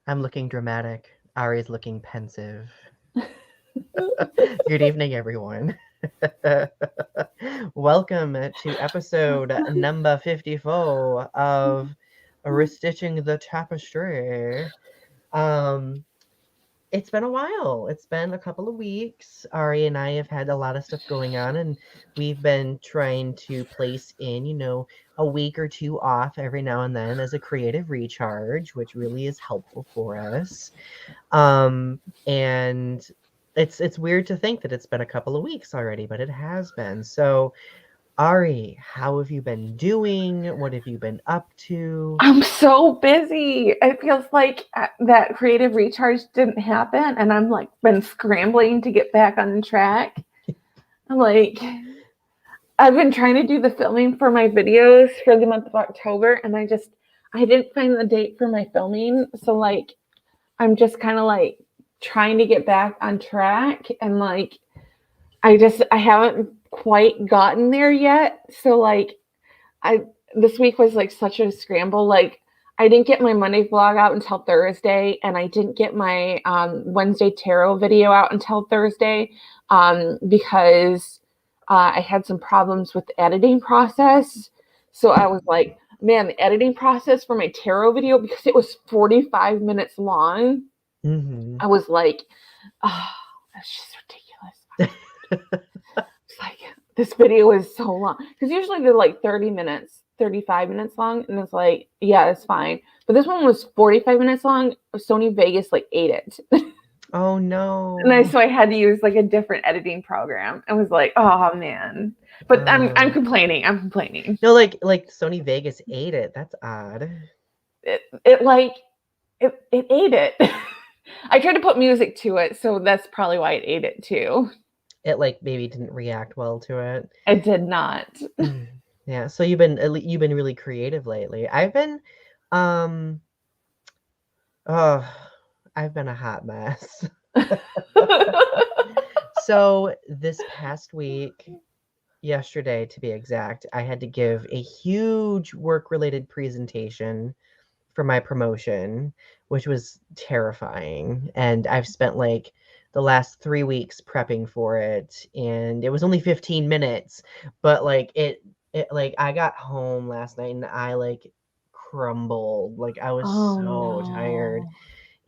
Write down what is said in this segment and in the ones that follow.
I'm looking dramatic. Ari's looking pensive. Good evening, everyone. Welcome to episode number 54 of Restitching the Tapestry. Um, it's been a while. It's been a couple of weeks. Ari and I have had a lot of stuff going on, and we've been trying to place in, a week or two off every now and then as a creative recharge, which really is helpful for us. And it's weird to think that it's been a couple of weeks already, but it has been. So, Ari, how have you been doing? What have you been up to? I'm so busy. It feels like that creative recharge didn't happen, and I'm like been scrambling to get back on track. I'm like, I've been trying to do the filming for my videos for the month of October, and I didn't find the date for my filming, so like I'm just kind of like trying to get back on track, and like I haven't quite gotten there yet. So like I this week was like such a scramble. Like I didn't get my Monday vlog out until Thursday, and I didn't get my Wednesday tarot video out until Thursday because I had some problems with the editing process. So I was like, man, the editing process for my tarot video, because it was 45 minutes long, Mm-hmm. I was like, oh, that's just ridiculous. It's like, this video is so long. Because usually they're like 30 minutes, 35 minutes long. And it's like, yeah, it's fine. But this one was 45 minutes long. Sony Vegas like ate it. Oh no. So I had to use like a different editing program. I was like, oh man. But I'm complaining. I'm complaining. No, like Sony Vegas ate it. That's odd. It like it ate it. I tried to put music to it, so that's probably why it ate it too. It like maybe didn't react well to it. It did not. Yeah, so you've been really creative lately. I've been oh, I've been a hot mess. So this past week, yesterday to be exact, I had to give a huge work-related presentation for my promotion, which was terrifying. And I've spent like the last 3 weeks prepping for it, and it was only 15 minutes, but like it like I got home last night and I like crumbled. Like I was so tired.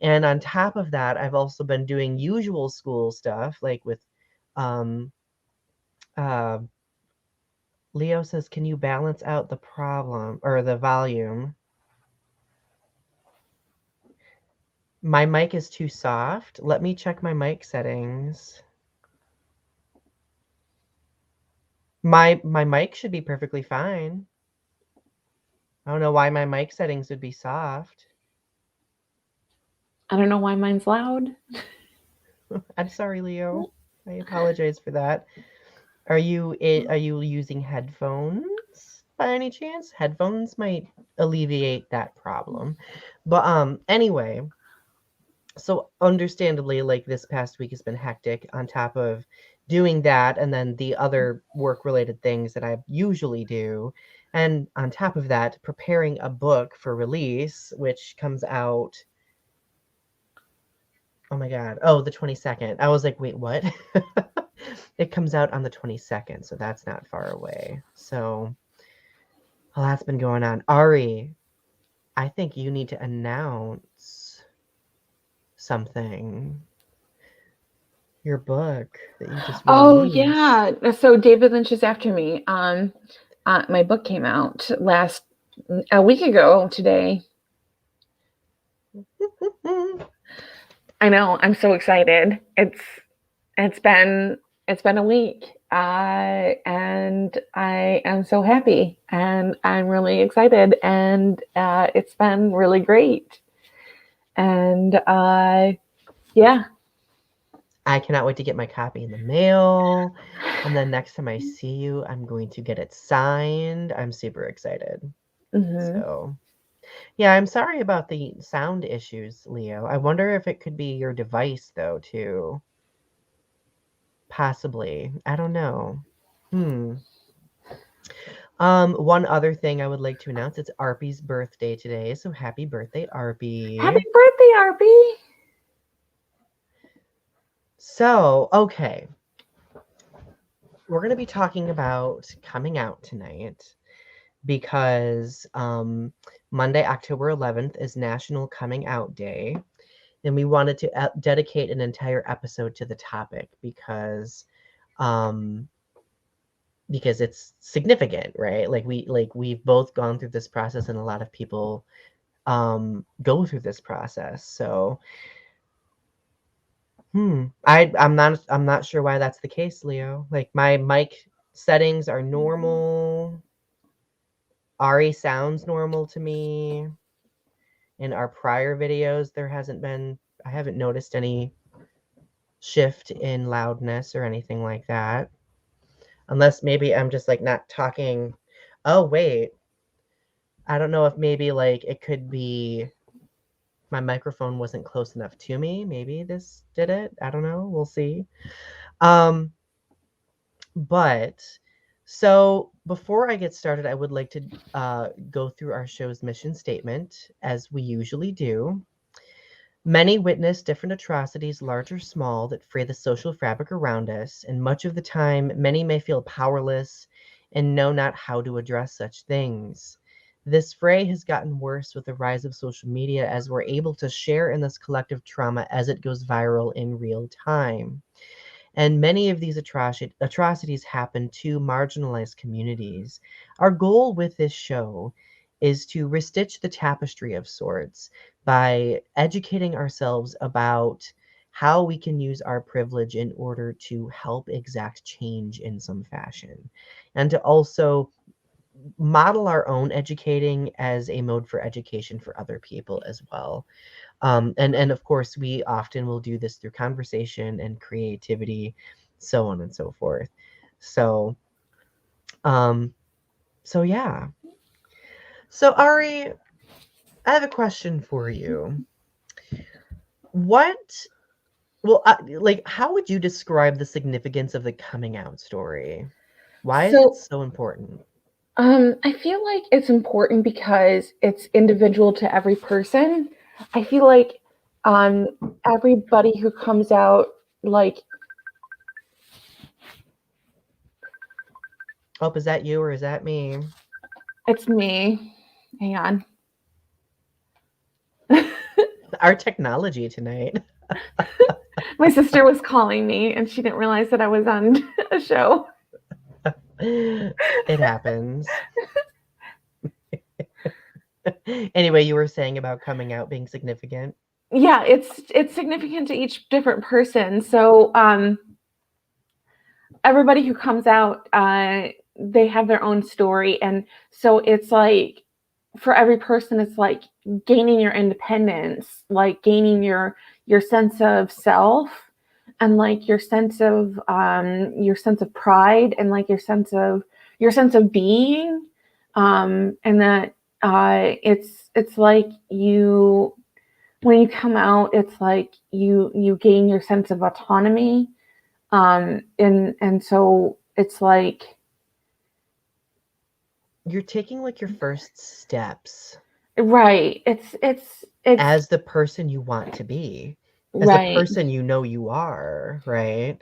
And on top of that, I've also been doing usual school stuff, like with um uh Leo says, can you balance out the problem or the volume? My mic is too soft. Let me check my mic settings. My mic should be perfectly fine. I don't know why my mic settings would be soft. I don't know why mine's loud. I'm sorry, Leo. I apologize for that. Are you using headphones by any chance? Headphones might alleviate that problem. But anyway, so understandably, like this past week has been hectic on top of doing that and then the other work related things that I usually do. And on top of that, preparing a book for release, which comes out, oh my God, oh, the 22nd. I was like, wait, what? It comes out on the 22nd, so that's not far away. So, well, that's been going on. Ari, I think you need to announce something. Your book that you just released. Oh yeah. So David Lynch is after me. My book came out a week ago today. I know. I'm so excited. It's been a week, and I am so happy, and I'm really excited, and it's been really great, and yeah. I cannot wait to get my copy in the mail. And then next time I see you, I'm going to get it signed. I'm super excited. Mm-hmm. So, yeah, I'm sorry about the sound issues, Leo. I wonder if it could be your device, though, too. Possibly. I don't know. One other thing I would like to announce, it's Arpy's birthday today, so happy birthday, Arpy. Happy birthday, Arpy. So, okay. We're going to be talking about coming out tonight because Monday, October 11th is National Coming Out Day. And we wanted to dedicate an entire episode to the topic because it's significant, right? We've both gone through this process, and a lot of people go through this process. So I'm not sure why that's the case, Leo. Like, my mic settings are normal. Ari sounds normal to me. In our prior videos, I haven't noticed any shift in loudness or anything like that. Unless maybe I'm just like not talking. Oh, wait. I don't know if maybe like it could be my microphone wasn't close enough to me. Maybe this did it. I don't know. We'll see. But so before I get started, I would like to go through our show's mission statement as we usually do. Many witness different atrocities, large or small, that fray the social fabric around us, and much of the time, many may feel powerless and know not how to address such things. This fray has gotten worse with the rise of social media as we're able to share in this collective trauma as it goes viral in real time. And many of these atrocities happen to marginalized communities. Our goal with this show is to restitch the tapestry of sorts by educating ourselves about how we can use our privilege in order to help exact change in some fashion, and to also model our own educating as a mode for education for other people as well. And of course, we often will do this through conversation and creativity, so on and so forth. So, um, so yeah. So Ari, I have a question for you. What, well, like, how would you describe the significance of the coming out story? Why is it So, so important? I feel like it's important because it's individual to every person. I feel like everybody who comes out, like, Oh, is that you or is that me? it's me. Hang on. Our technology tonight. My sister was calling me and she didn't realize that I was on a show. It happens. Anyway, you were saying about coming out being significant. Yeah, it's significant to each different person. So everybody who comes out, they have their own story, and so it's like for every person, it's like gaining your independence, like gaining your sense of self, and like your sense of pride, and like your sense of being, and that it's like you when you come out, it's like you gain your sense of autonomy, and so it's like You're taking like your first steps right. It's as the person you want to be, as the right. person you know you are, right?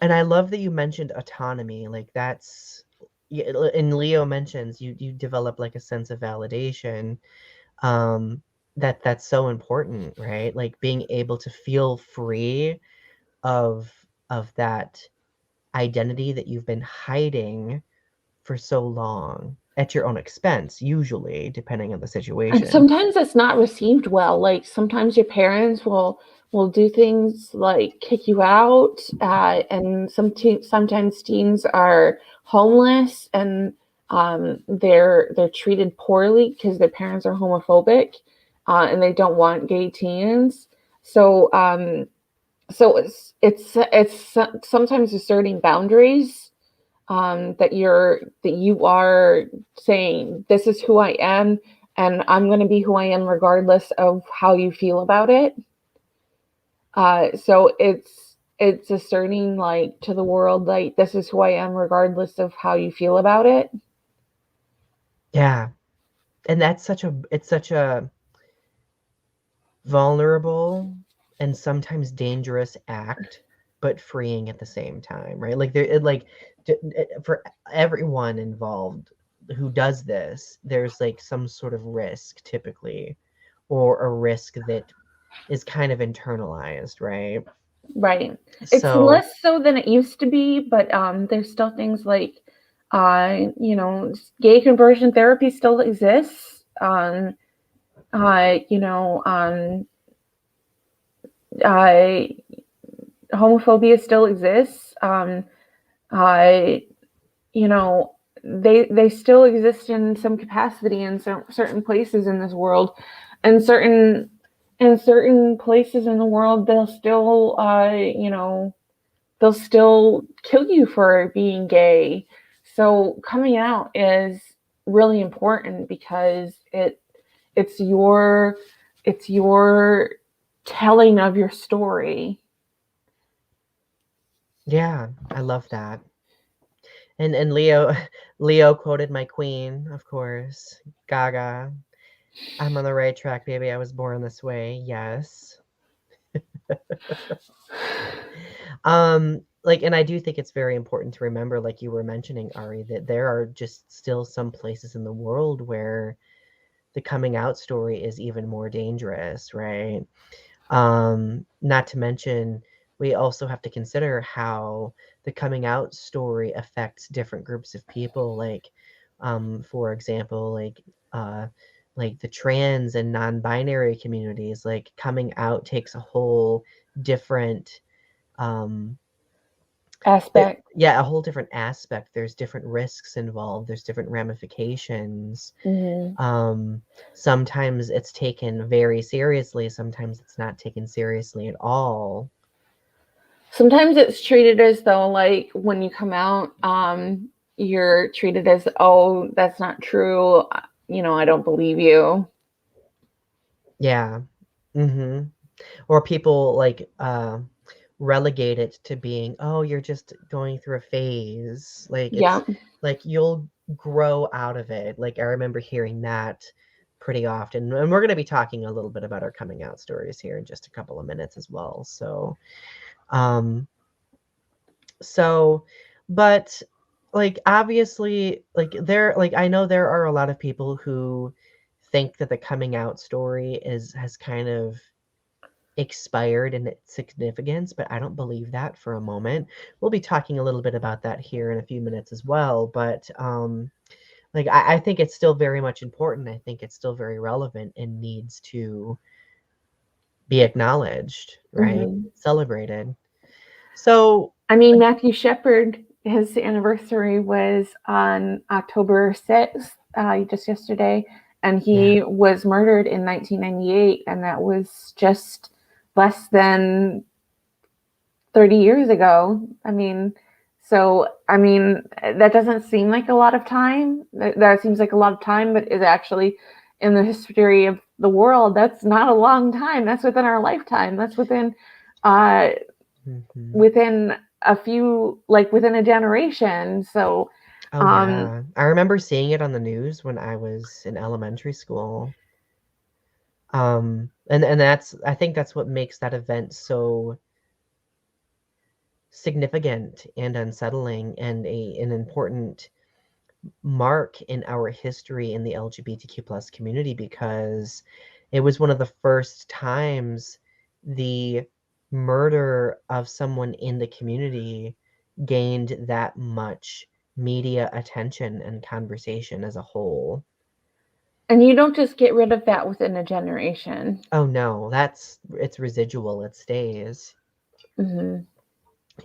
And I love that you mentioned autonomy. Like, that's, and Leo mentions you develop like a sense of validation. That's so important, right? Like being able to feel free of that identity that you've been hiding for so long at your own expense, usually, depending on the And situation. sometimes it's not received well. Like sometimes your parents will do things like kick you out, and sometimes teens are homeless, and they're treated poorly because their parents are homophobic, and they don't want gay teens. So so it's sometimes asserting boundaries, that you are saying this is who I am, and I'm going to be who I am regardless of how you feel about it. So it's asserting like to the world like this is who I am regardless of how you feel about it. Yeah. And that's such a vulnerable and sometimes dangerous act, but freeing at the same time, right? Like for everyone involved who does this, there's like some sort of risk typically, or a risk that is kind of internalized, right? Right. It's So less so than it used to be, but there's still things like, gay conversion therapy still exists. You know, uh, homophobia still exists. Uh, you know, they still exist in some capacity in certain places in this world, and certain places in the world they'll still kill you for being gay. So coming out is really important because it's your it's your telling of your story. yeah, I love that. And Leo Leo quoted my queen, of course, Gaga. I'm on the right track, baby. I was born this way. Yes. Like, and I do think it's very important to remember, like you were mentioning, Ari, that there are just still some places in the world where the coming out story is even more dangerous, right? Not to mention, we also have to consider how the coming out story affects different groups of people. For example, uh, like the trans and non-binary communities. Like coming out takes a whole different um, Aspect. yeah, a whole different aspect. There's different risks involved. There's different ramifications. Mm-hmm. Um, Sometimes it's taken very seriously. Sometimes it's not taken seriously at all. Sometimes it's treated as though, like, when you come out, you're treated as, oh, that's not true. I don't believe you. Yeah. Mm-hmm. Or people relegate it to being, oh, you're just going through a phase. Yeah. Like you'll grow out of it. Like I remember hearing that pretty often. And we're going to be talking a little bit about our coming out stories here in just a couple of minutes as well. Um, so, but like obviously, I know there are a lot of people who think that the coming out story is has kind of expired in its significance, but I don't believe that for a moment. We'll be talking a little bit about that here in a few minutes as well. But I think it's still very much important. I think it's still very relevant and needs to be acknowledged, right? Hmm. Celebrated. So I mean, Matthew Shepard, his anniversary was on October 6th, just yesterday, and yeah, he was murdered in 1998, and that was just less than 30 years ago. That doesn't seem like a lot of time. That seems like a lot of time, but is actually in the history of the world, that's not a long time. That's within our lifetime. That's uh, hmm within within a generation. So, oh um, yeah, I remember seeing it on the news when I was in elementary school. And that's I think that's what makes that event so significant and unsettling and an important mark in our history in the LGBTQ plus community because it was one of the first times the murder of someone in the community gained that much media attention and conversation as a whole. and you don't just get rid of that within a generation. Oh no, it's residual, it stays. Hmm.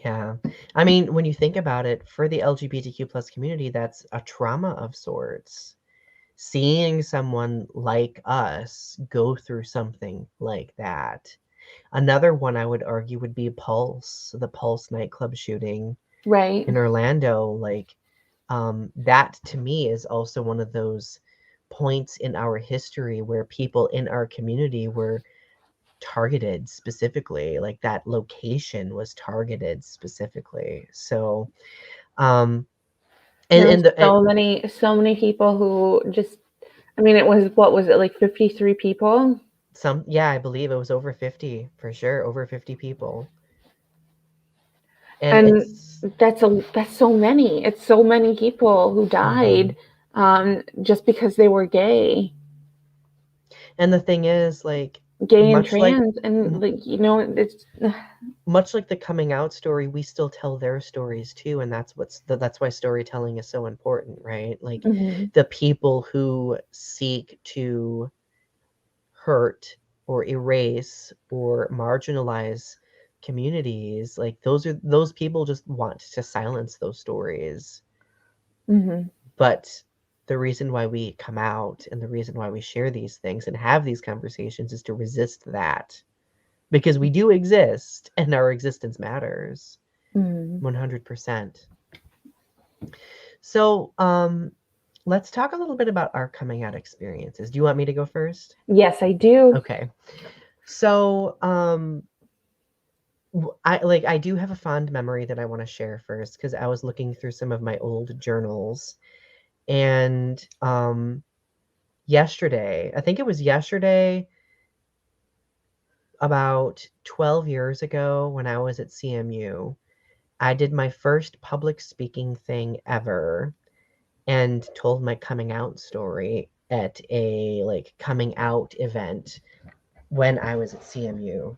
Yeah. I mean, when you think about it, for the LGBTQ plus community, that's a trauma of sorts. Seeing someone like us go through something like that. Another one I would argue would be Pulse, the Pulse nightclub shooting Right. in Orlando. That to me is also one of those points in our history where people in our community were targeted specifically. Like that location was targeted specifically. So, um, There And was the so many people who just, I mean, it was, what was it, like 53 people? yeah, I believe it was over 50 for sure, over 50 people. And And it's that's so many. It's so many people who mhm. died just because they were And the thing is, like, gay and much like trans, and m- like, you know, it's much like the coming out story, we still tell their stories too, and that's why storytelling is so important, right? Like Mhm. the people who seek to hurt or erase or marginalize communities, like those people just want to silence those stories. Mhm. But the reason why we come out and the reason why we share these things and have these conversations is to resist that, because we do exist and our existence matters Mhm. 100%. So, let's talk a little bit about our coming out experiences. Do you want me to go first? Yes, I do. Okay. So, I do have a fond memory that I want to share first because I was looking through some of my old journals, and yesterday, I think it was yesterday, about 12 years ago when I was at CMU, I did my first public speaking thing ever and told my coming out story at a like coming out event when I was at CMU.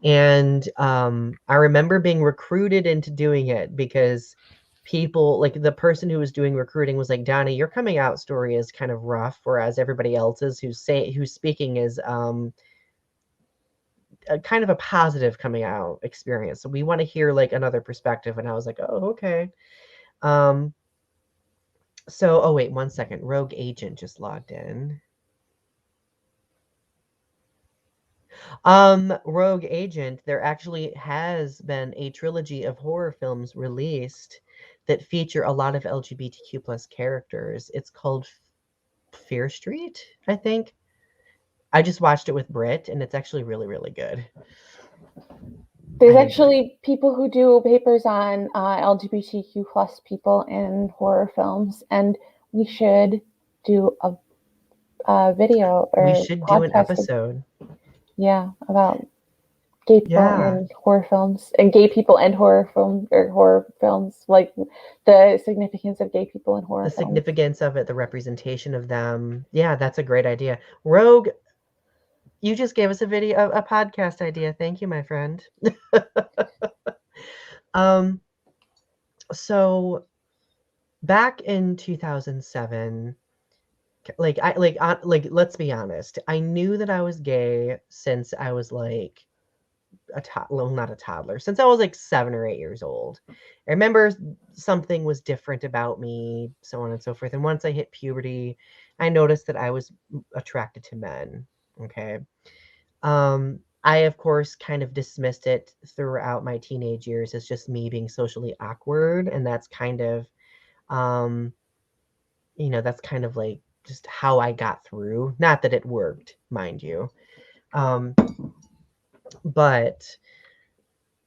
And I remember being recruited into doing it because people, like the person who was doing recruiting was like, Donny, your coming out story is kind of rough, whereas everybody else's who's speaking is a kind of a positive coming out experience. So we want to hear like another perspective. And I was like, oh, okay. Um, so, oh wait, 1 second. Rogue Agent just logged in. Rogue Agent, there actually has been a trilogy of horror films released that feature a lot of LGBTQ plus characters. It's called Fear Street, I think. I just watched it with Britt, and it's actually really, really good. I There's enjoyed it. actually people who do papers on LGBTQ plus people in horror films, and we should do a video We or should do an podcast, episode. yeah, about gay people Yeah, in horror films and gay people and horror films, like the significance of gay people in the horror films. significance of it, the representation of them. Yeah, that's a great idea. Rogue, you just gave us a video, a podcast idea. Thank you, my friend. um, so back in 2007, let's be honest, I knew that I was gay since I was like well, not a toddler, since I was like 7 or 8 years old. I remember something was different about me, so on and so forth. And once I hit puberty, I noticed that I was attracted to men. Okay. I of course kind of dismissed it throughout my teenage years as just me being socially awkward, and that's kind of um that's kind of like just how I got through. Not that it worked, mind you. Um, but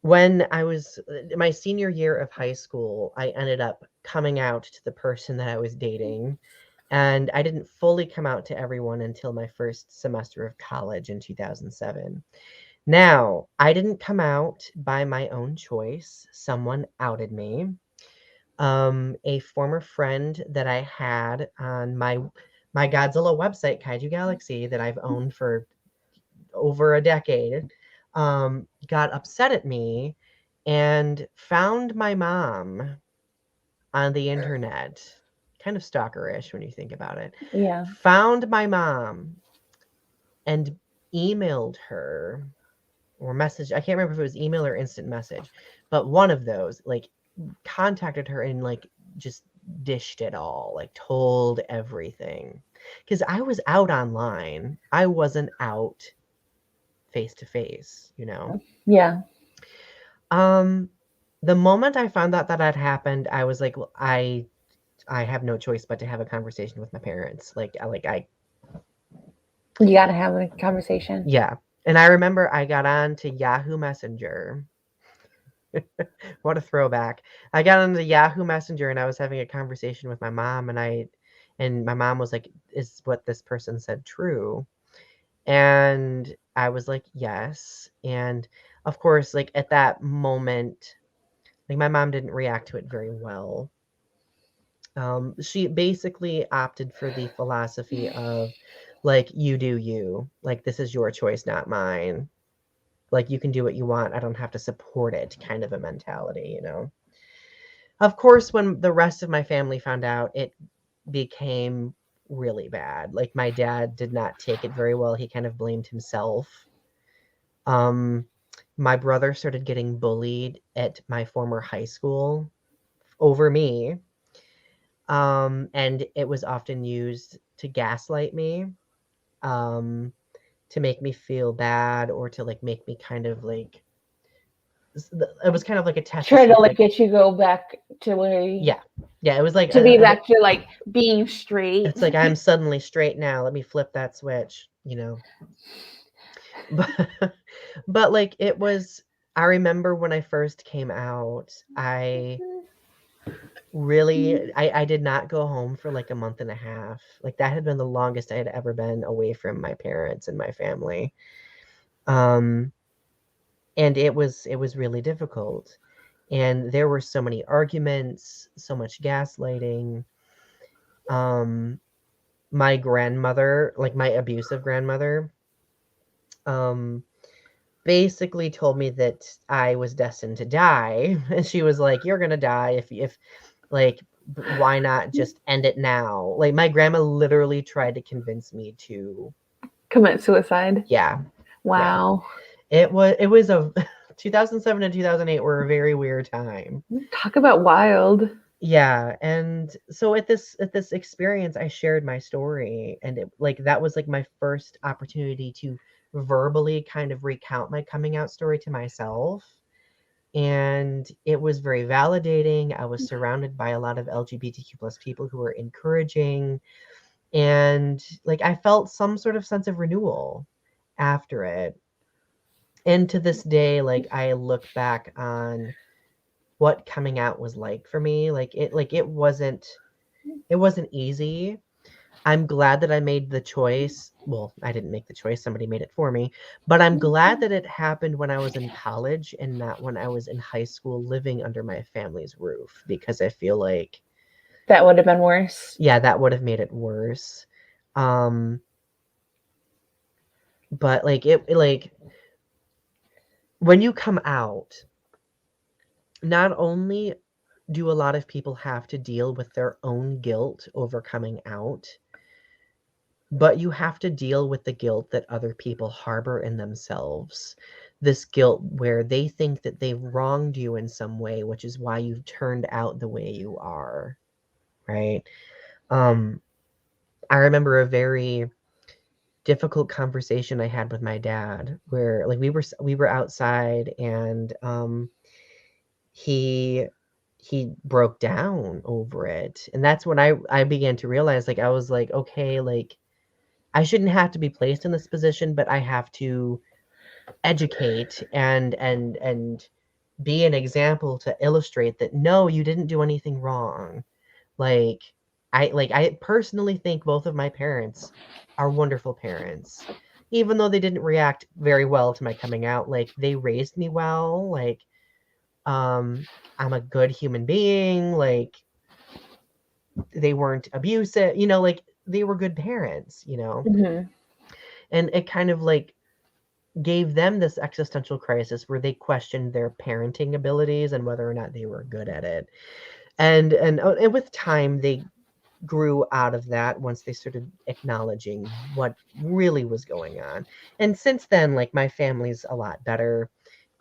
when I was my senior year of high school, I ended up coming out to the person that I was dating. And I didn't fully come out to everyone until my first semester of college in 2007. Now, I didn't come out by my own choice. Someone outed me. A former friend that I had on my Godzilla website, Kaiju Galaxy, that I've owned for over a decade, got upset at me and found my mom on the internet. Kind of stalkerish when you think about it. Yeah, Found my mom and emailed her or message. I can't remember if it was email or instant message, but one of those, like, contacted her and like just dished it all, like told everything. Because I was out online. I wasn't out face to face, you know? yeah. Um, the moment I found out that had happened, I was like, well, I have no choice but to have a conversation with my parents. You got to have a conversation. Yeah. And I remember I got on to Yahoo Messenger. What a throwback. I got on the Yahoo Messenger and I was having a conversation with my mom, and my mom was like, "Is what this person said true?" And I was like, "Yes." And of course, like at that moment, like my mom didn't react to it very well. She basically opted for the philosophy of like, you do you. Like, this is your choice, not mine. Like, you can do what you want. I don't have to support it, kind of a mentality, you know? Of course, when the rest of my family found out, it became really bad. Like, my dad did not take it very well. He kind of blamed himself. Um, my brother started getting bullied at my former high school over me. And it was often used to gaslight me, um, to make me feel bad or to like make me kind of like it was kind of like a test to Try see to if like like get you go back to where yeah, yeah, it was like to be back to like being straight. it's like I'm suddenly straight now. Let me flip that switch, you know. But but like it was. I remember when I first came out, I did not go home for like a month and a half. Like that had been the longest I had ever been away from my parents and my family. Um and it was really difficult. And there were so many arguments, so much gaslighting. Um my grandmother, like my abusive grandmother, um basically told me that I was destined to die. And she was like, "You're going to die if like why not just end it now?" Like my grandma literally tried to convince me to Commit suicide. yeah. Yeah. Wow. It was a 2007 and 2008 were a very weird time. Talk about wild. Yeah, and so at this experience I shared my story, and it like that was like my first opportunity to verbally kind of recount my coming out story to myself. And it was very validating. I was surrounded by a lot of LGBTQ plus people who were encouraging, and like I felt some sort of sense of renewal after it. And to this day, like I look back on what coming out was like for me. It wasn't easy. I'm glad that I made the choice. Well, I didn't make the choice, somebody made it for me. But I'm glad that it happened when I was in college and not when I was in high school living under my family's roof, because I feel like That would have been worse. yeah, that would have made it worse. Um but like when you come out, not only do a lot of people have to deal with their own guilt over coming out, but you have to deal with the guilt that other people harbor in themselves. This guilt where they think that they've wronged you in some way, which is why you've turned out the way you are, right? Um, I remember a very difficult conversation I had with my dad where like we were outside, and he he broke down over it. And that's when I began to realize, like I was like, okay, like I shouldn't have to be placed in this position, but I have to educate and be an example to illustrate that no, you didn't do anything wrong. Like I personally think both of my parents are wonderful parents. Even though they didn't react very well to my coming out, like they raised me well, like um I'm a good human being, like they weren't abusive, like they were good parents, Mm-hmm. and it kind of like gave them this existential crisis where they questioned their parenting abilities and whether or not they were good at it. And with time they grew out of that once they started acknowledging what really was going on. And since then, like my family's a lot better.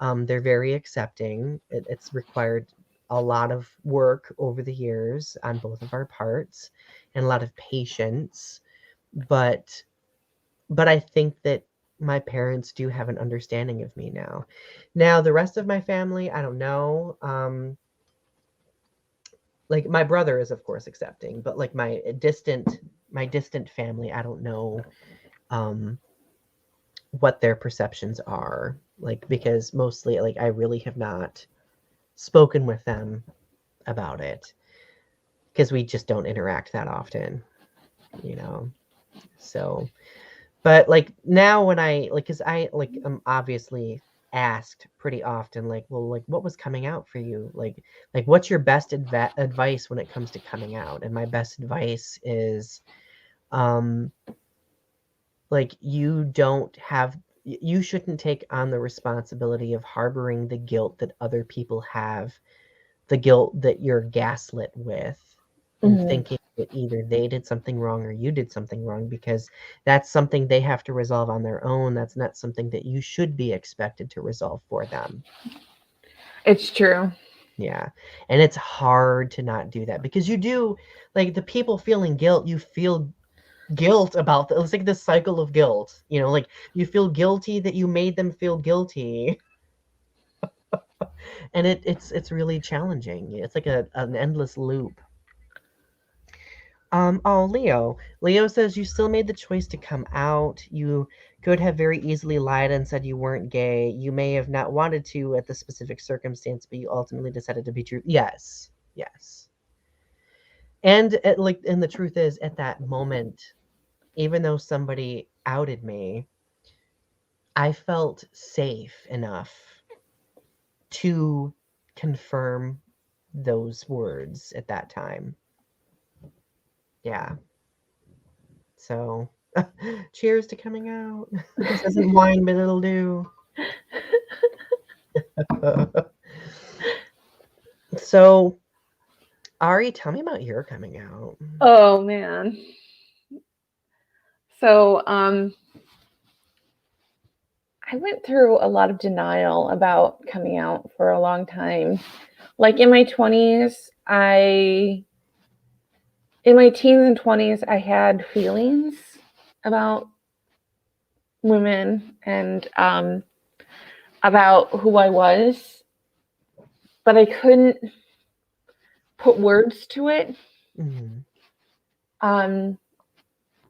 They're very accepting. It's required a lot of work over the years on both of our parts and a lot of patience, but I think that my parents do have an understanding of me now. Now, the rest of my family, I don't know. Like my brother is of course accepting, but like my distant family, I don't know um what their perceptions are. Like because mostly like I really have not spoken with them about it, because we just don't interact that often, you know. So, but like now when I like, because I like I'm obviously asked pretty often, like, well, like what was coming out for you, like what's your best advice when it comes to coming out? And my best advice is like you shouldn't take on the responsibility of harboring the guilt that other people have, the guilt that you're gaslit with, and thinking that either they did something wrong or you did something wrong, because that's something they have to resolve on their own. That's not something that you should be expected to resolve for them. It's true. Yeah. And it's hard to not do that, because you do, like, the people feeling guilt, you feel guilt about it's like this cycle of guilt, you know, like you feel guilty that you made them feel guilty. And it's really challenging. It's like an endless loop. Oh, Leo says you still made the choice to come out. You could have very easily lied and said you weren't gay. You may have not wanted to at the specific circumstance, but you ultimately decided to be true. Yes, yes. And and the truth is, at that moment, even though somebody outed me, I felt safe enough to confirm those words at that time. Yeah. So, cheers to coming out. This isn't wine, but it'll do. So, Ari, tell me about your coming out. Oh man. So, I went through a lot of denial about coming out for a long time. Like in my 20s, in my teens and 20s, I had feelings about women and about who I was, but I couldn't put words to it. Mm-hmm.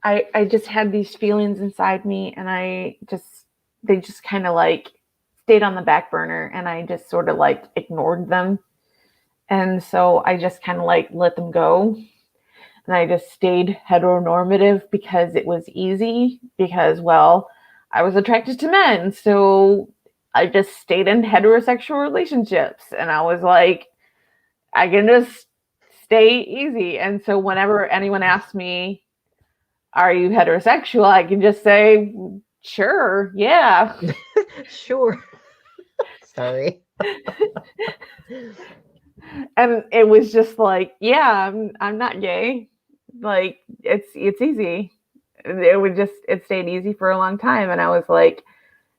I just had these feelings inside me, and they just kind of like stayed on the back burner, and I just sort of like ignored them. And so I just kind of like let them go. And I just stayed heteronormative because it was easy, because, well, I was attracted to men. So I just stayed in heterosexual relationships. And I was like, I can just stay easy. And so whenever anyone asks me, are you heterosexual? I can just say, sure, yeah. Sure. Sorry. And it was just like, yeah, I'm not gay. Like it's easy. It stayed easy for a long time. And I was like,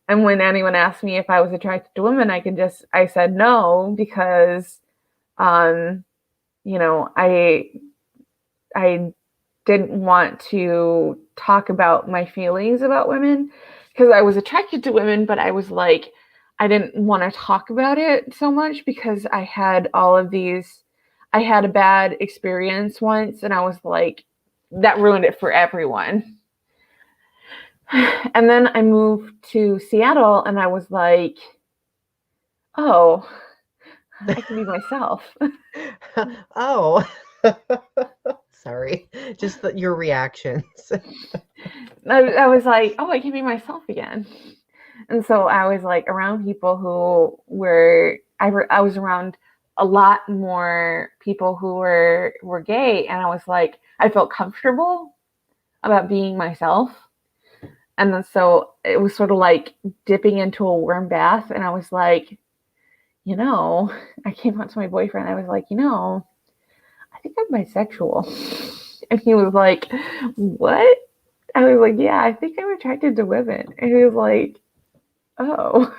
and when anyone asked me if I was attracted to women, I said no, because you know, I didn't want to talk about my feelings about women, because I was attracted to women, but I was like, I didn't want to talk about it so much, because I had a bad experience once, and I was like, that ruined it for everyone. And then I moved to Seattle, and I was like, oh, I can be myself. Oh. Sorry. Just your reactions. I was like, oh, I can be myself again. And so I was like around people who were, I was around a lot more people who were gay, and I was like, I felt comfortable about being myself. And then so it was sort of like dipping into a warm bath, and I was like, you know, I came out to my boyfriend. I was like, you know, I think I'm bisexual. And he was like, what? I was like, yeah, I think I'm attracted to women. And he was like, oh.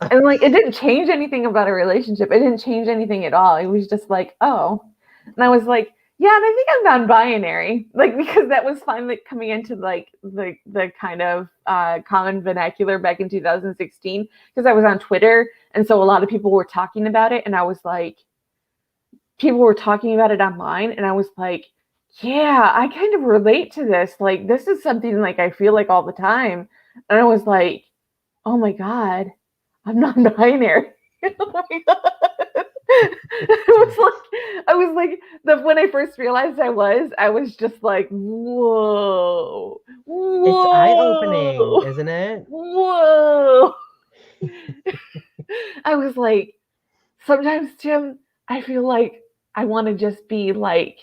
And like, it didn't change anything about a relationship. It didn't change anything at all. It was just like, oh. And I was like, yeah, and I think I'm non-binary, like, because that was finally coming into like the kind of common vernacular back in 2016, because I was on Twitter, and so a lot of people were talking about it, and I was like, people were talking about it online, and I was like, yeah, I kind of relate to this. Like, this is something like I feel like all the time. And I was like, oh my God, I'm non-binary. Oh my God. I was like, when I first realized I was just like, whoa, It's eye-opening, whoa, isn't it? whoa. I was like, sometimes, Tim, I feel like I want to just be like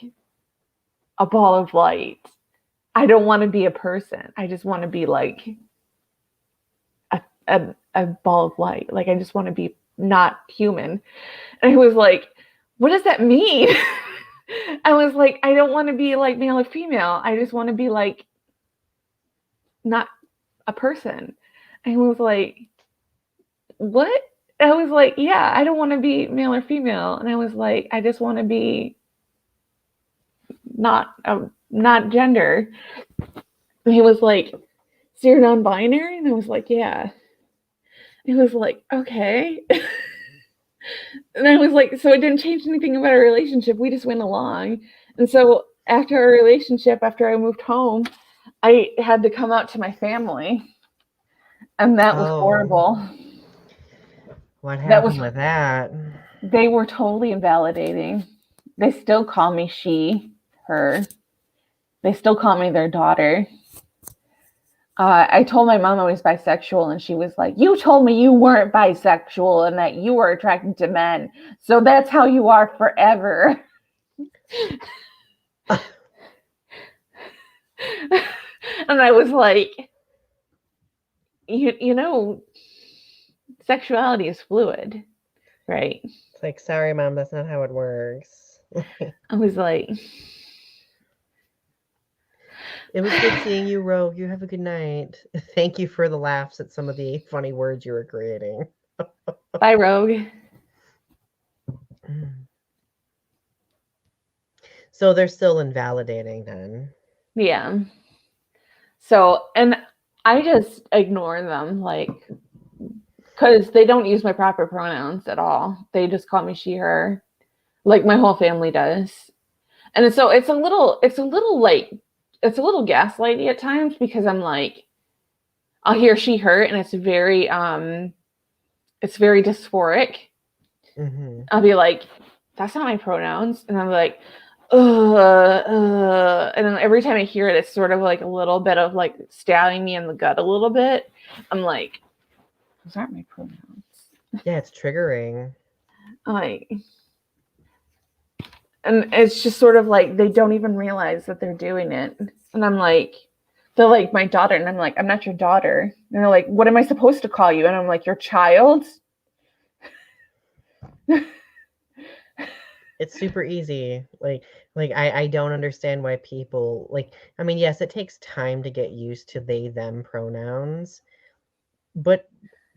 a ball of light. I don't want to be a person. I just want to be like a ball of light. Like, I just want to be not human. And he was like, what does that mean? I was like, I don't want to be like male or female. I just want to be like not a person. And he was like, what? I was like, yeah, I don't want to be male or female. And I was like, I just want to be not gender. And he was like, so you're non-binary? And I was like, yeah. He was like, okay. And I was like, so it didn't change anything about our relationship. We just went along. And so after our relationship, after I moved home, I had to come out to my family. And that was horrible. What That was, happened with that? they were totally invalidating. They still call me she, her. They still call me their daughter. I told my mom I was bisexual, and she was like, you told me you weren't bisexual and that you were attracted to men. So that's how you are forever. And I was like, you know, sexuality is fluid, right? It's like, sorry, Mom, that's not how it works. I was like, it was good seeing you, Rogue. You have a good night. Thank you for the laughs at some of the funny words you were creating. bye, Rogue. So they're still invalidating then. Yeah. So, and I just ignore them, like, because they don't use my proper pronouns at all. They just call me she, her, like my whole family does. And so it's a little gaslighty at times, because I'm like, I'll hear she, her, and it's very dysphoric. Mm-hmm. I'll be like, that's not my pronouns. And I'm like, and then every time I hear it, it's sort of like a little bit of like stabbing me in the gut a little bit. I'm like, those aren't my pronouns. Yeah, it's triggering. Like, and it's just sort of like they don't even realize that they're doing it. And I'm like, they're like my daughter, and I'm like, I'm not your daughter. And they're like, what am I supposed to call you? And I'm like, your child. It's super easy. Like I don't understand why people like, I mean, yes, it takes time to get used to they them pronouns, but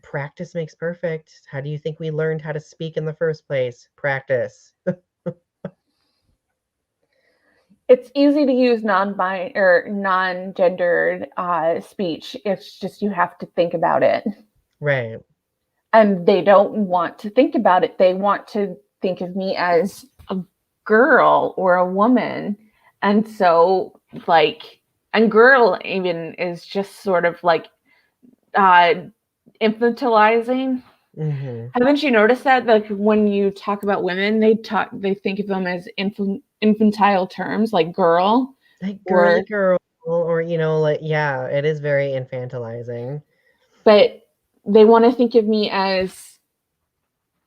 practice makes perfect. How do you think we learned how to speak in the first place? Practice. It's easy to use non-binary or non-gendered speech. It's just you have to think about it. Right. And they don't want to think about it. They want to think of me as a girl or a woman. And so, like, and girl even is just sort of like infantilizing. Mm-hmm. Haven't you noticed that? Like, when you talk about women, they think of them as infantile terms, like girl, Like girly girl, or like, yeah, it is very infantilizing. But they want to think of me as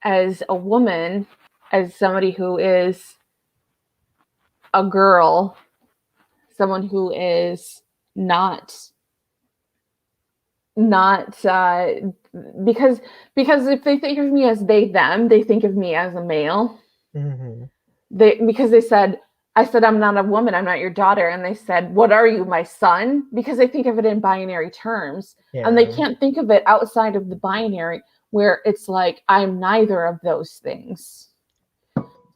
a woman, as somebody who is a girl, someone who is not because if they think of me as they them, they think of me as a male. Mm-hmm. Because I said, I'm not a woman, I'm not your daughter. And they said, what are you, my son? Because they think of it in binary terms. Yeah. And they can't think of it outside of the binary, where it's like, I'm neither of those things.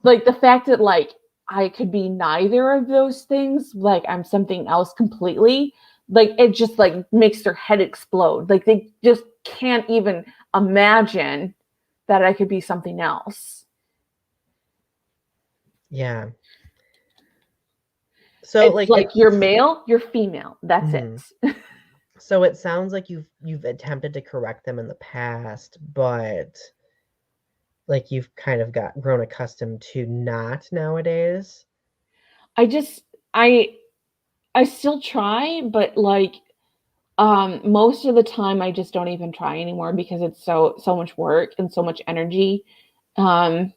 Like, the fact that, like, I could be neither of those things, like I'm something else completely, like it just like makes their head explode. Like they just can't even imagine that I could be something else. Yeah. So it's like you're male, you're female. That's it. So it sounds like you've attempted to correct them in the past, but like you've kind of grown accustomed to not nowadays? I still try, but like most of the time I just don't even try anymore because it's so much work and so much energy. Um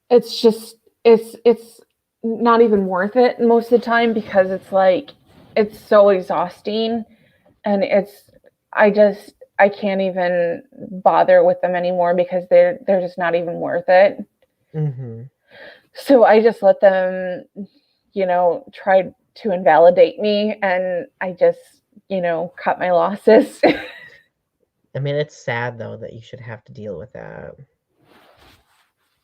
it's just it's not even worth it most of the time because it's like it's so exhausting, and I can't even bother with them anymore because they're just not even worth it. Mm-hmm. So I just let them, try to invalidate me, and I just, cut my losses. I mean, it's sad though that you should have to deal with that,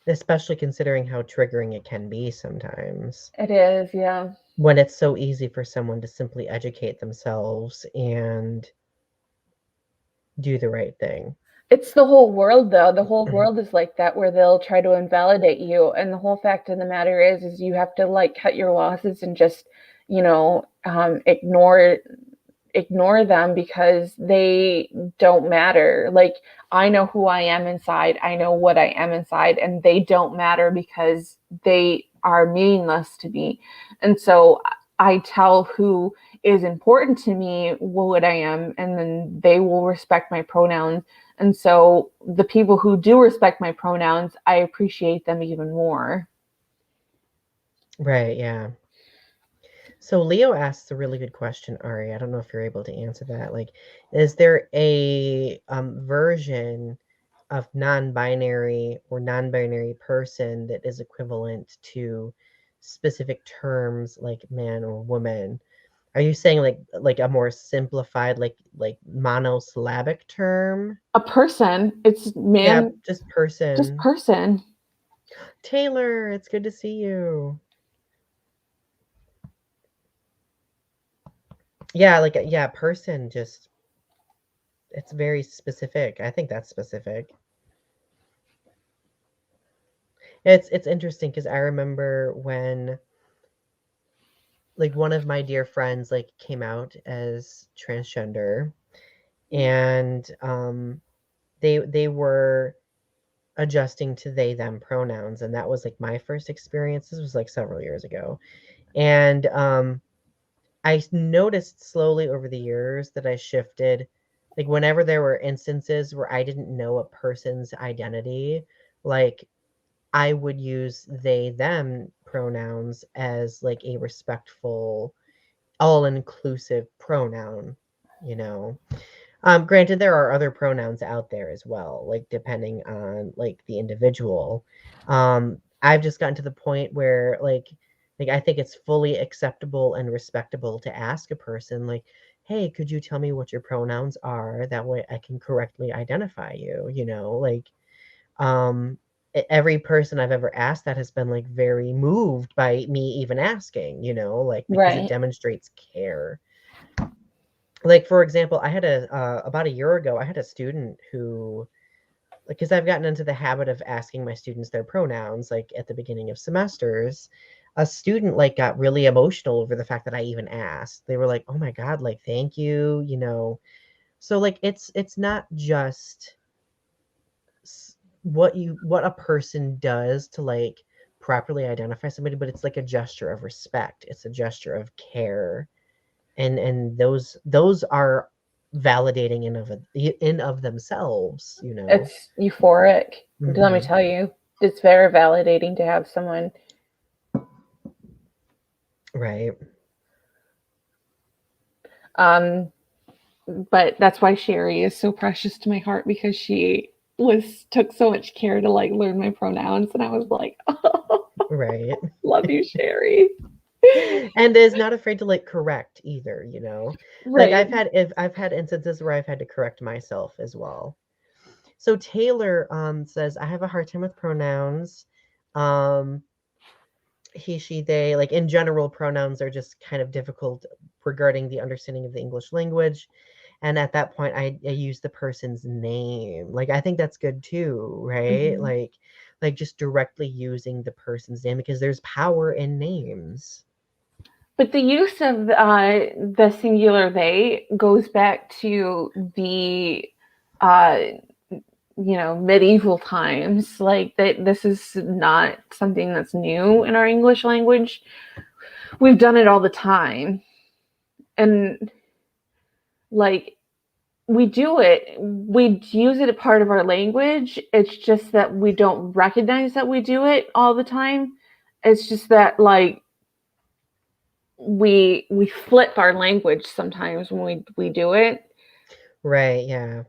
especially considering how triggering it can be sometimes It is, yeah. when it's so easy for someone to simply educate themselves and do the right thing. It's the whole world, though. The whole world is like that, where they'll try to invalidate you. And the whole fact of the matter is you have to like cut your losses and just, ignore them because they don't matter. Like, I know who I am inside. I know what I am inside, and they don't matter because they are meaningless to me. And so I tell who is important to me what I am, and then they will respect my pronouns. And so the people who do respect my pronouns, I appreciate them even more. Right, yeah. So Leo asks a really good question, Ari. I don't know if you're able to answer that. Like, is there a version of non-binary or non-binary person that is equivalent to specific terms like man or woman? Are you saying like a more simplified like monosyllabic term? A person, it's Yeah, man, just just person. person. Taylor, it's good to see you. Yeah, like yeah, person just it's very specific. I think that's specific. It's interesting because I remember when like one of my dear friends like came out as transgender, and they were adjusting to they them pronouns, and that was like my first experience. This was like several years ago. And I noticed slowly over the years that I shifted, like whenever there were instances where I didn't know a person's identity, like I would use they them pronouns as like a respectful, all inclusive pronoun, you know. Granted, there are other pronouns out there as well, like depending on like the individual. I've just gotten to the point where like I think it's fully acceptable and respectable to ask a person like, "Hey, could you tell me what your pronouns are? That way I can correctly identify you." You know, like um every person I've ever asked that has been like very moved by me even asking, you know, like because it Right. demonstrates care. Like for example, I had a about a year ago, I had a student who, like, because I've gotten into the habit of asking my students their pronouns like at the beginning of semesters. A student like got really emotional over the fact that I even asked. They were like, "Oh my God, like thank you," you know. So like it's not just what a person does to like properly identify somebody, but it's like a gesture of respect. It's a gesture of care, and those are validating in of themselves, you know. It's euphoric. Let me Hmm. tell you, it's very validating to have someone. Right. Um, but that's why Sherry is so precious to my heart because she was took so much care to like learn my pronouns, and I was like, oh, Right. love you, Sherry. And is not afraid to like correct either, you know. Like Right. I've had instances where I've had to correct myself as well. So Taylor says I have a hard time with pronouns. um he, she, they, like in general, pronouns are just kind of difficult regarding the understanding of the English language. And at that point, I use the person's name. Like I think that's good too, right? Mhm. Like just directly using the person's name because there's power in names. But the use of the singular they goes back to the uh, medieval times. Like that, this is not something that's new in our English language. We've done it all the time, and like we do it. We use it as part of our language. It's just that we don't recognize that we do it all the time. It's just that like we flip our language sometimes when we do it. Right, yeah.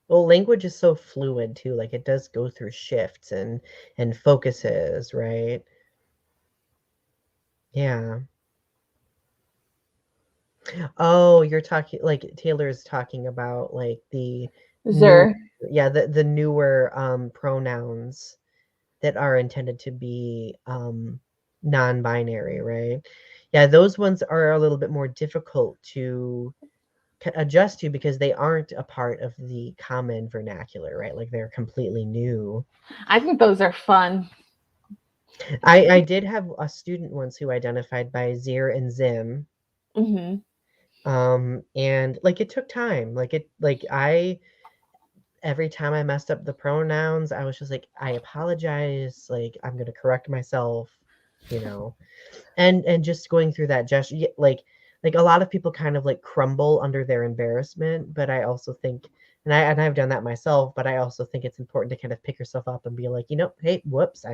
Well, language is so fluid too. Like it does go through shifts and focuses, right? Yeah. Oh, you're talking like Taylor's talking about like the new, Zer. yeah, the newer pronouns that are intended to be non-binary, right? Yeah, those ones are a little bit more difficult to adjust to because they aren't a part of the common vernacular, right? Like they're completely new. I think those are fun. I did have a student once who identified by Zir and Zim. Mm-hmm. And like it took time. I every time I messed up the pronouns, I was just like, I apologize, like I'm gonna correct myself, you know. And just going through that gesture, like a lot of people kind of like crumble under their embarrassment, but I also think and I've done that myself, but I also think it's important to kind of pick yourself up and be like, hey, whoops,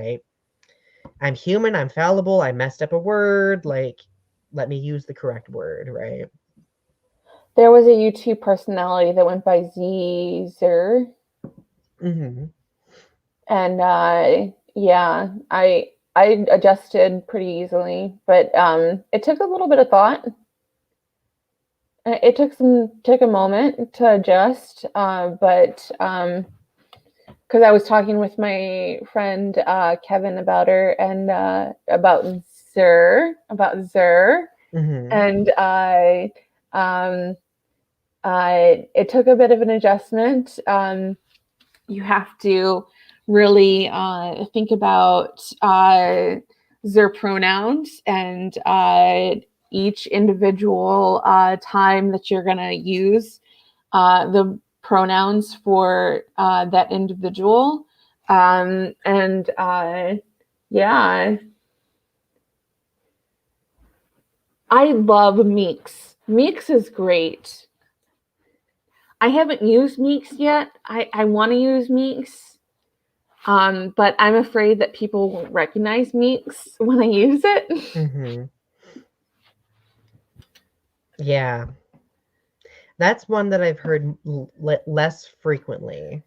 I'm human, I'm fallible, I messed up a word, like let me use the correct word, right? There was a YouTube personality that went by Zer, Mm-hmm. and yeah, I adjusted pretty easily, but it took a little bit of thought. It took a moment to adjust, but because I was talking with my friend Kevin about her and about Zer, Mm-hmm. and um, it took a bit of an adjustment. You have to really think about their pronouns and each individual time that you're going to use the pronouns for that individual. And yeah, I love Meeks. Meeks is great. I haven't used Meeks yet. I want to use Meeks. But I'm afraid that people won't recognize Meeks when I use it. Mm-hmm. Yeah, that's one that I've heard less frequently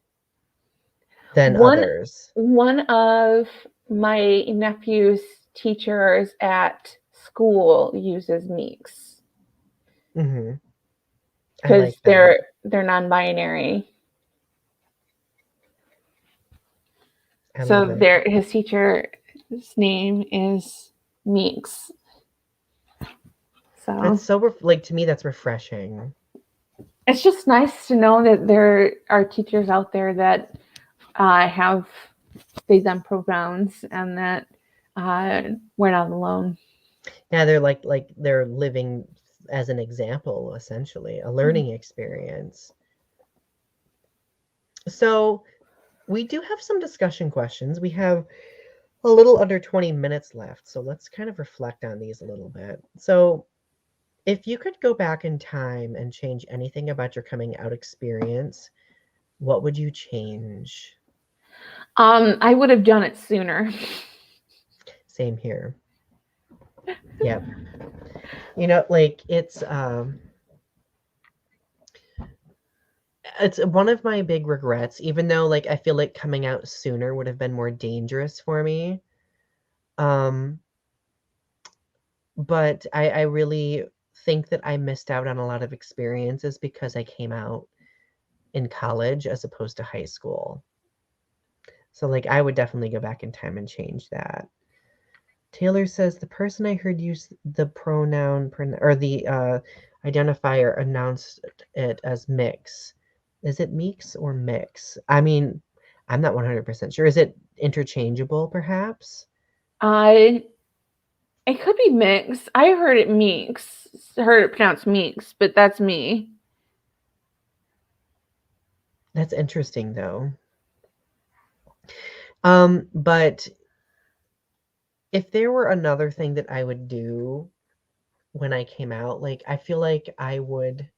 than one others. one of my nephew's teachers at school uses Meeks Mm-hmm. I because like that. they're non-binary. I love So it. his teacher's name is Meeks. That's So so like to me that's refreshing. it's just nice to know that there are teachers out there that have they them pronouns and that we're not alone. Yeah, they're like they're living as an example, essentially, a learning experience. So we do have some discussion questions. We have a little under 20 minutes left, so let's kind of reflect on these a little bit. So if you could go back in time and change anything about your coming out experience, what would you change? I would have done it sooner. Same here. Yep. Like it's one of my big regrets, even though like I feel like coming out sooner would have been more dangerous for me. Um, but I really think that I missed out on a lot of experiences because I came out in college as opposed to high school. So like I would definitely go back in time and change that. Taylor says the person I heard use the or the identifier announced it as mix. Is it meeks or mix? I mean, I'm not 100% sure. Is it interchangeable, perhaps? I It could be mix. I heard it meeks. Heard it pronounced meeks, but that's me. That's interesting, though. But if there were another thing that I would do when I came out, like I feel like I would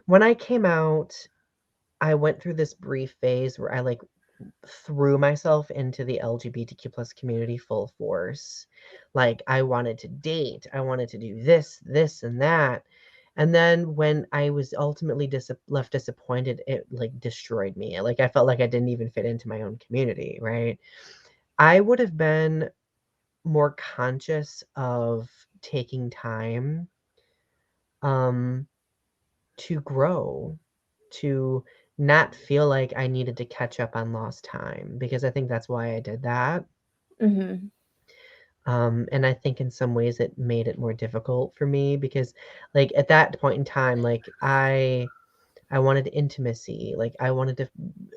when I came out, I went through this brief phase where I like threw myself into the LGBTQ plus community full force. Like I wanted to date, I wanted to do this, and that. And then when I was ultimately left disappointed, it like destroyed me. Like I felt like I didn't even fit into my own community, right? I would have been more conscious of taking time um to grow, to not feel like I needed to catch up on lost time, because I think that's why I did that. Mm-hmm. And I think in some ways it made it more difficult for me because, like, at that point in time, like, I wanted intimacy. Like, I wanted to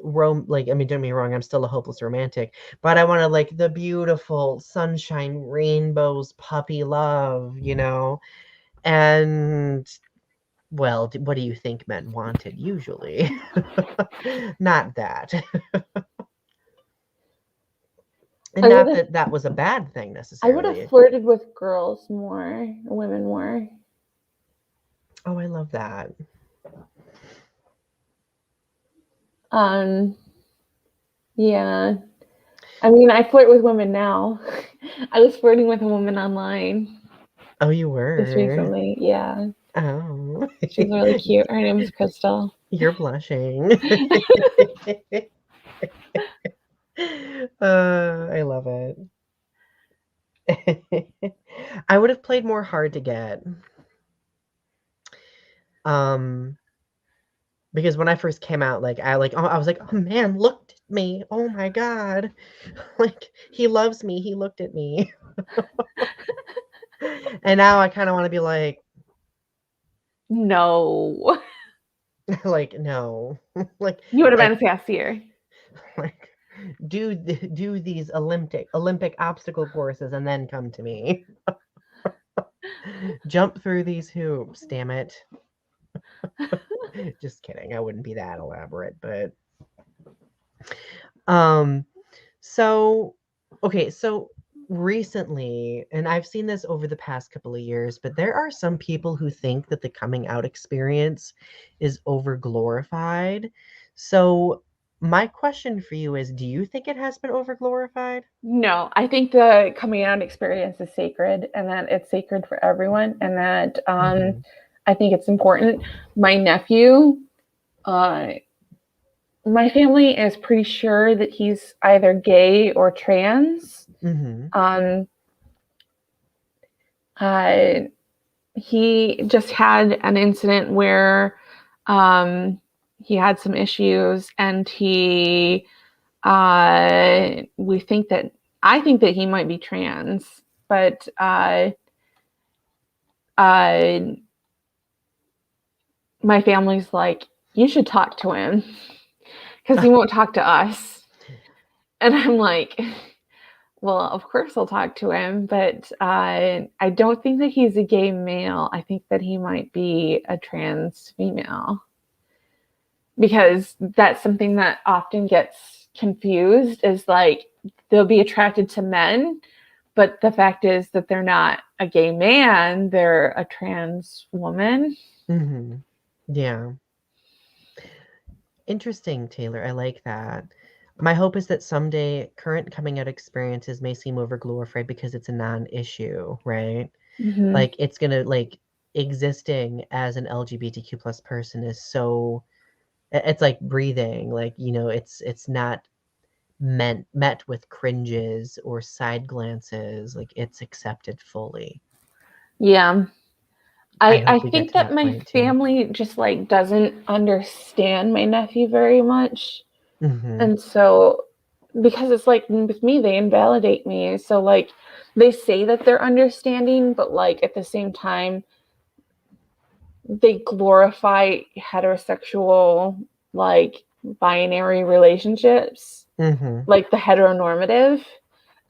roam. Like, I mean, don't get me wrong, I'm still a hopeless romantic, but I wanted like the beautiful sunshine, rainbows, puppy love, you know? And well, what do you think men wanted usually? Not that. And I would not have that that was a bad thing I would have necessarily. flirted with girls more, women more. Oh, I love that. Um, yeah. I mean, I flirt with women now. I was flirting with a woman online Oh, you just were. recently. Yeah. Oh. She's really cute. Her name is Crystal. You're blushing. I love it. I would have played more hard to get. Um, because when I first came out, like I was like, oh man, look at me. Oh my God. Like he loves me. He looked at me. And now I kind of want to be like, No. like, no. like You would have like been sassier. like do these Olympic obstacle courses and then come to me. Jump through these hoops, damn it. Just kidding. I wouldn't be that elaborate, but um so okay, so recently, and I've seen this over the past couple of years, but there are some people who think that the coming out experience is over glorified. So my question for you is, do you think it has been over glorified? No, I think the coming out experience is sacred and that it's sacred for everyone and that Mhm. I think it's important. My nephew, uh, my family is pretty sure that he's either gay or trans. Mhm. Um, uh, he just had an incident where he had some issues and we think that I think that he might be trans, but uh, my family's like, you should talk to him because he won't talk to us. And I'm like, well, of course I'll talk to him, but I don't think that he's a gay male. I think that he might be a trans female because that's something that often gets confused is like they'll be attracted to men, but the fact is that they're not a gay man, they're a trans woman. Mhm. Yeah. Interesting, Taylor. I like that. My hope is that someday current coming out experiences may seem overglorified because it's a non-issue, right? Mm-hmm. Like it's gonna like existing as an LGBTQ plus person is so it's like breathing. Like, you know, it's not met with cringes or side glances. Like it's accepted fully. Yeah. I I hope we get think to that that my point too. family just like doesn't understand my nephew very much. Hmm. And so because it's like with me, they invalidate me. So like they say that they're understanding, but like at the same time, they glorify heterosexual like binary relationships, Hmm. like the heteronormative.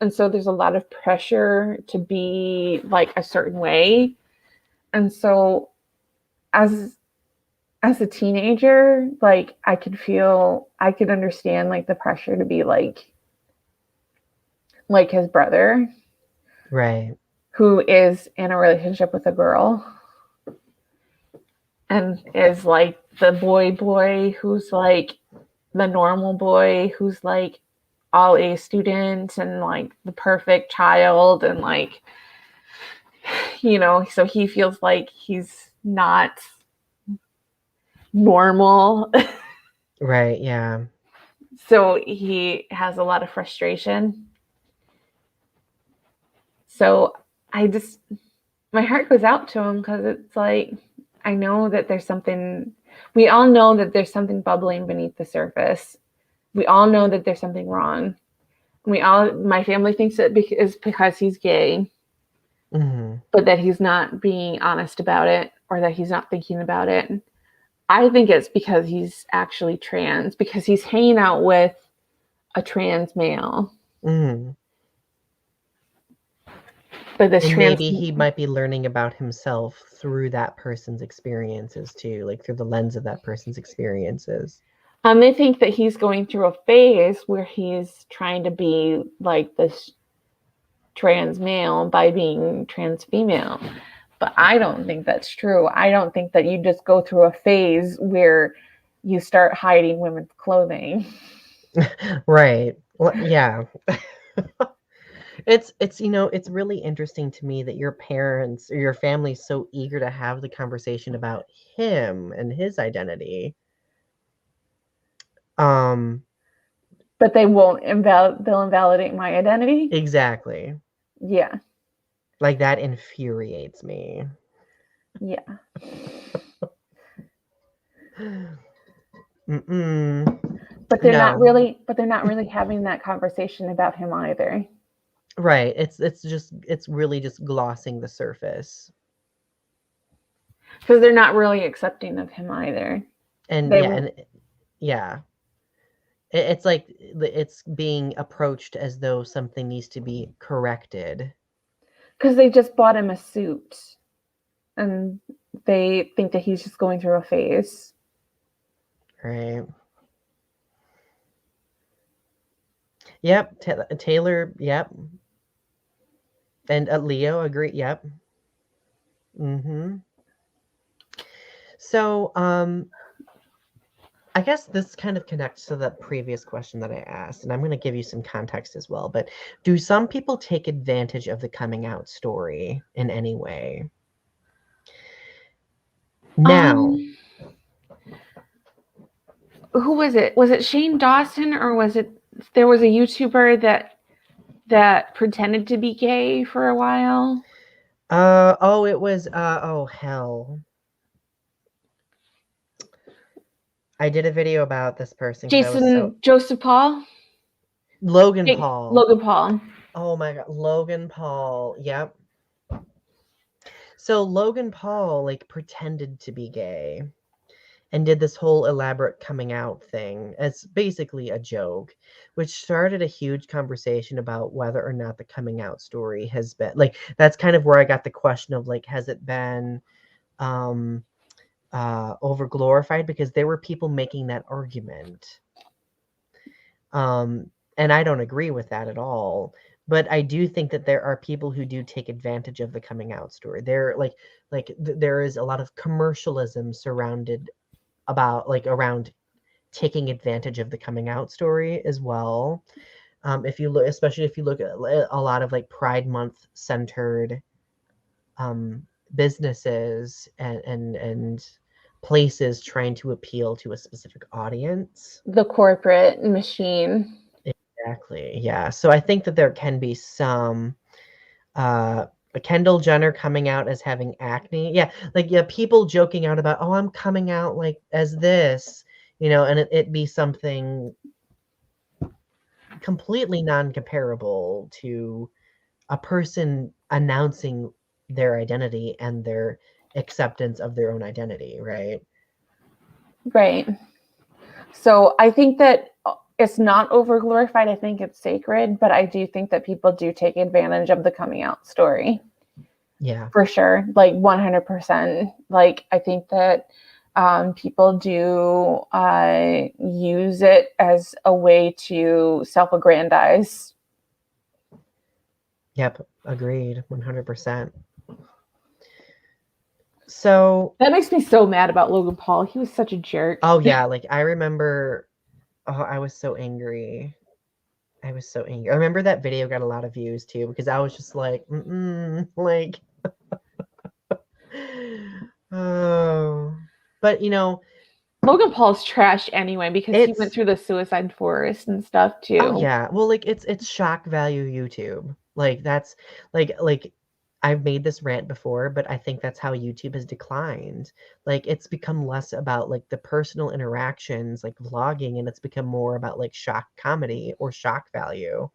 And so there's a lot of pressure to be like a certain way. And so as as a teenager, like I could understand like the pressure to be like his brother, Right. who is in a relationship with a girl and is like the boy who's like the normal boy who's like all A student and like the perfect child and like, you know, so he feels like he's not normal. Right. Yeah. So he has a lot of frustration. So my heart goes out to him because it's like, I know that we all know that there's something bubbling beneath the surface. We all know that there's something wrong. My family thinks it is because he's gay, but that he's not being honest about it or that he's not thinking about it. I think it's because he's actually trans, because he's hanging out with a trans male. But maybe he might be learning about himself through that person's experiences too, like through the lens of that person's experiences. They think that he's going through a phase where he's trying to be like this trans male by being trans female. But I don't think that's true. I don't think that you just go through a phase where you start hiding women's clothing. Right. Well, yeah. It's you know, it's really interesting to me that your parents or your family's so eager to have the conversation about him and his identity. But they won't they'll invalidate my identity. Exactly. Yeah. Like that infuriates me. Yeah. But they're not really having that conversation about him either. Right. It's really just glossing the surface. Because they're not really accepting of him either. And yeah. It's like it's being approached as though something needs to be corrected. Because they just bought him a suit and they think that he's just going through a phase. Right. Yep. Taylor, yep. And Leo, agree, yep. So, I guess this kind of connects to the previous question that I asked, and I'm going to give you some context as well. But do some people take advantage of the coming out story in any way? Now, who was it? Was it Shane Dawson or there was a YouTuber that pretended to be gay for a while? it was oh hell. I did a video about this person. Joseph Paul? Logan Paul. Logan Paul. Oh my god, Logan Paul. Yep. So Logan Paul like pretended to be gay and did this whole elaborate coming out thing as basically a joke, which started a huge conversation about whether or not the coming out story has been like, that's kind of where I got the question of like, has it been over glorified? Because there were people making that argument. And I don't agree with that at all. But I do think that there are people who do take advantage of the coming out story. There there is a lot of commercialism surrounded around taking advantage of the coming out story as well. If you look, especially if you look at a lot of like Pride Month centered businesses and places trying to appeal to a specific audience. The corporate machine. Exactly. Yeah. So I think that there can be some Kendall Jenner coming out as having acne. Yeah, people joking out about, oh, I'm coming out like as this, and it be something completely non-comparable to a person announcing their identity and their acceptance of their own identity, right? Right. So I think that it's not over glorified. I think it's sacred, but I do think that people do take advantage of the coming out story. Yeah. For sure. Like 100%. Like I think that people do use it as a way to self-aggrandize. Yep, agreed, 100%. So that makes me so mad about Logan Paul. He was such a jerk. oh yeah, like I remember, I was so angry. I remember that video got a lot of views too because I was just like, like, oh, but Logan Paul's trash anyway because he went it's through the suicide forest and stuff too. oh yeah, well, like it's shock value YouTube. Like that's like I've made this rant before, but I think that's how YouTube has declined. Like it's become less about like the personal interactions, like vlogging, and it's become more about like shock comedy or shock value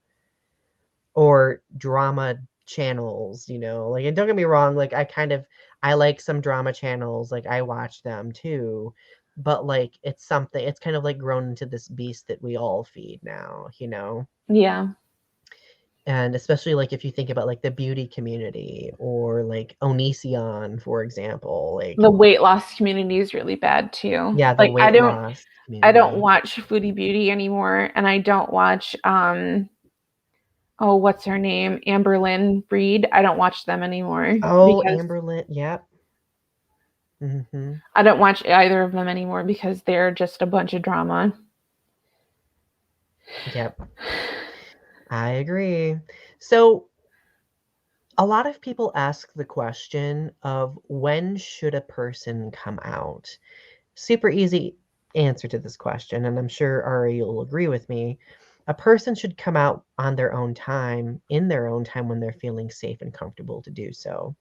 or drama channels, Like, and don't get me wrong, like I like some drama channels, like I watch them too, but like it's kind of like grown into this beast that we all feed now, Yeah. And especially like if you think about like the beauty community or like Onision, for example, like The weight loss community is really bad too. yeah, the Like weight loss I don't community. watch Foodie Beauty anymore, and I don't watch oh, what's her name? Amberlynn Breed. I don't watch them anymore Oh, because Amberlynn, yep. Mm-hmm. I don't watch either of them anymore because they're just a bunch of drama. Yep. I agree. So a lot of people ask the question of when should a person come out? Super easy answer to this question, and I'm sure Ari you'll agree with me. A person should come out on their own time, in their own time when they're feeling safe and comfortable to do so.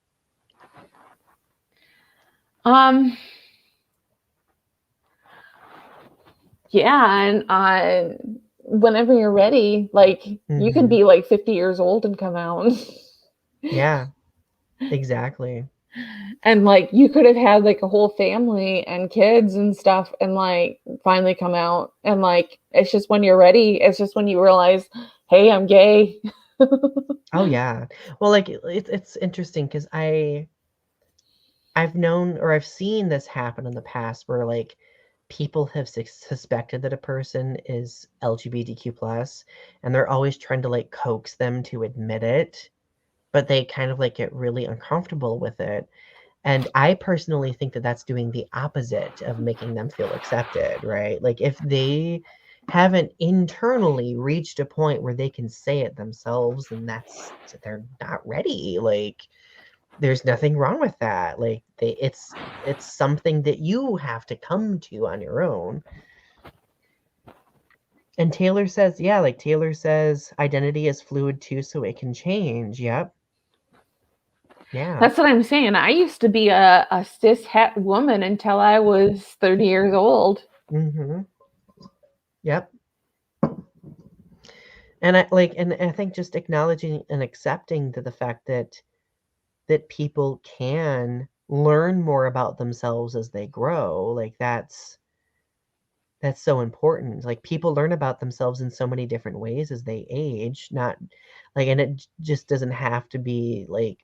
Yeah, and whenever you're ready, like you can be like 50 years old and come out. Yeah, exactly. And like you could have had like a whole family and kids and stuff and like finally come out, and like it's just when you're ready, it's just when you realize, hey, I'm gay. Oh yeah. Well, like it's interesting because I've known or I've seen this happen in the past where like people have suspected that a person is LGBTQ plus, and they're always trying to like coax them to admit it, but they kind of like get really uncomfortable with it. And I personally think that that's doing the opposite of making them feel accepted, right? Like if they haven't internally reached a point where they can say it themselves, then they're not ready. Like there's nothing wrong with that. Like it's something that you have to come to on your own. And Taylor says, yeah, like Taylor says, identity is fluid too, so it can change. Yep. Yeah. That's what I'm saying. I used to be a cis het woman until I was 30 years old. Mm-hmm. Yep. And I think just acknowledging and accepting to the fact that people can learn more about themselves as they grow, like that's so important. Like people learn about themselves in so many different ways as they age, not like, and it just doesn't have to be like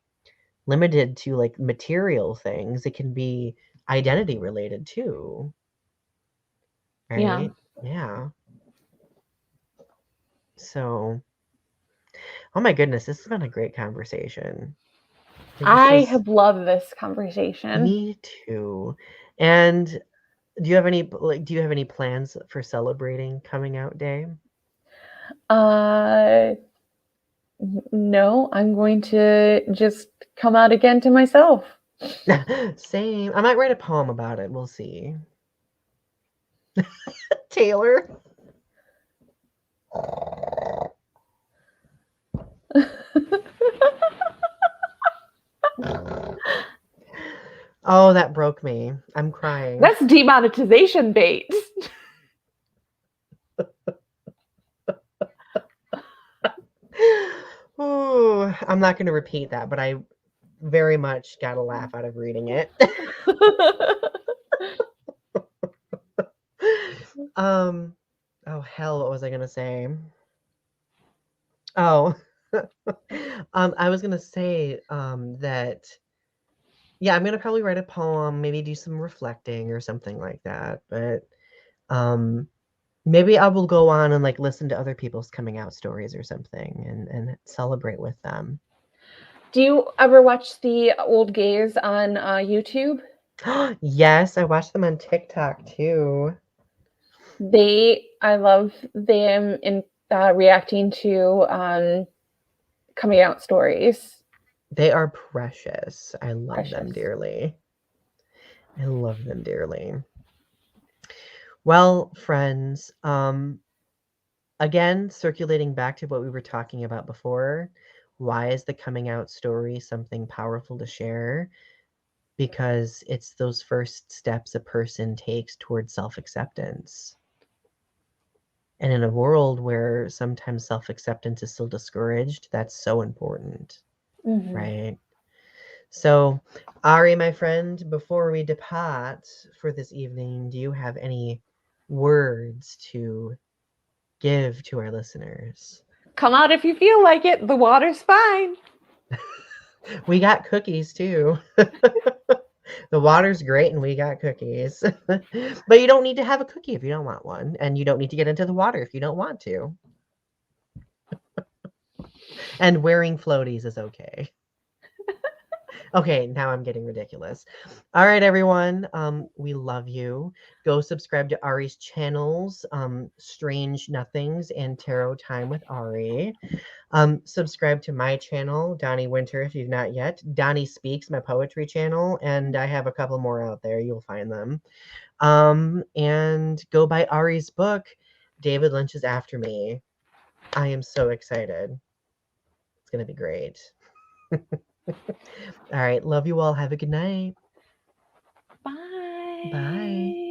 limited to like material things. It can be identity related too, Yeah. right? Yeah. So, oh my goodness, this has been a great conversation. This I was have loved this conversation. me too. And do you have any plans for celebrating coming out day? Uh, no, I'm going to just come out again to myself. Same. I might write a poem about it. We'll see. Taylor. Oh, that broke me. I'm crying. That's demonetization bait. Ooh, I'm not going to repeat that, but I very much got a laugh out of reading it. Oh hell, what was I going to say? Oh, I was going to say that Yeah, I'm gonna probably write a poem, maybe do some reflecting or something like that. But maybe I will go on and like listen to other people's coming out stories or something and celebrate with them. Do you ever watch the old gays on YouTube? Yes, I watch them on TikTok too. I love them in reacting to coming out stories. They are precious. I love them Precious. dearly. I love them dearly. Well, friends, again, circulating back to what we were talking about before, why is the coming out story something powerful to share? Because it's those first steps a person takes towards self acceptance. And in a world where sometimes self acceptance is still discouraged, that's so important, Mm-hmm. right? So, Ari, my friend, before we depart for this evening, do you have any words to give to our listeners? Come out if you feel like it. The water's fine. We got cookies too. The water's great and we got cookies. But you don't need to have a cookie if you don't want one. And you don't need to get into the water if you don't want to. And wearing floaties is okay. Okay, now I'm getting ridiculous. All right, everyone. We love you. Go subscribe to Ari's channels, Strange Nothings and Tarot Time with Ari. Subscribe to my channel, Donny Winter, if you've not yet. Donny Speaks, my poetry channel, and I have a couple more out there. You'll find them. And go buy Ari's book, David Lynch is After Me. I am so excited. It's gonna be great. All right, love you all. Have a good night. Bye. Bye.